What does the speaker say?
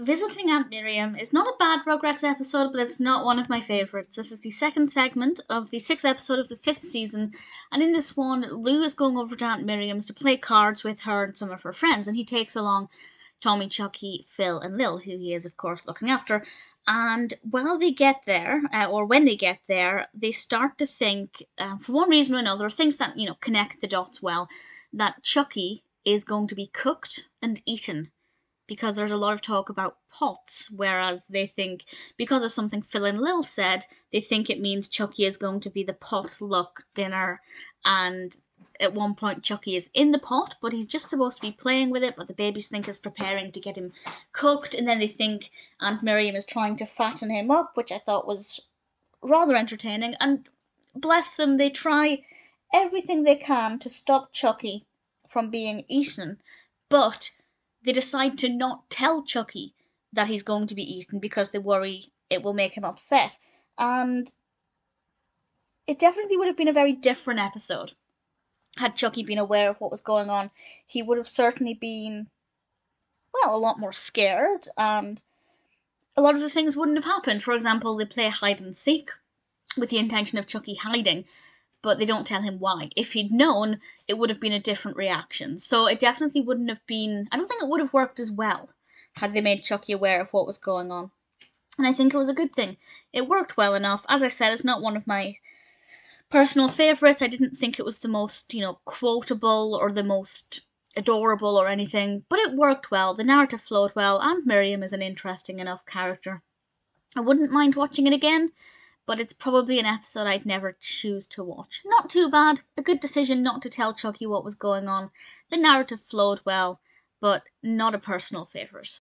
Visiting Aunt Miriam is not a bad Rugrats episode, but it's not one of my favourites. This is the second segment of the sixth episode of the fifth season, and in this one, Lou is going over to Aunt Miriam's to play cards with her and some of her friends, and he takes along Tommy, Chuckie, Phil, and Lil, who he is, of course, looking after. And while they get there, or when they get there, they start to think, for one reason or another, things that, connect the dots well, that Chuckie is going to be cooked and eaten because there's a lot of talk about pots, whereas they think, because of something Phil and Lil said, they think it means Chuckie is going to be the potluck dinner, and at one point Chuckie is in the pot, but he's just supposed to be playing with it, but the babies think it's preparing to get him cooked, and then they think Aunt Miriam is trying to fatten him up, which I thought was rather entertaining, and bless them, they try everything they can to stop Chuckie from being eaten, but they decide to not tell Chuckie that he's going to be eaten because they worry it will make him upset. And it definitely would have been a very different episode had Chuckie been aware of what was going on. He would have certainly been, well, a lot more scared, and a lot of the things wouldn't have happened. For example, they play hide and seek with the intention of Chuckie hiding, but they don't tell him why. If he'd known, it would have been a different reaction. So it definitely wouldn't have been, I don't think it would have worked as well had they made Chuckie aware of what was going on. And I think it was a good thing. It worked well enough. As I said, it's not one of my personal favourites. I didn't think it was the most, quotable or the most adorable or anything, but it worked well. The narrative flowed well, and Miriam is an interesting enough character. I wouldn't mind watching it again, but it's probably an episode I'd never choose to watch. Not too bad. A good decision not to tell Chuckie what was going on. The narrative flowed well, but not a personal favourite.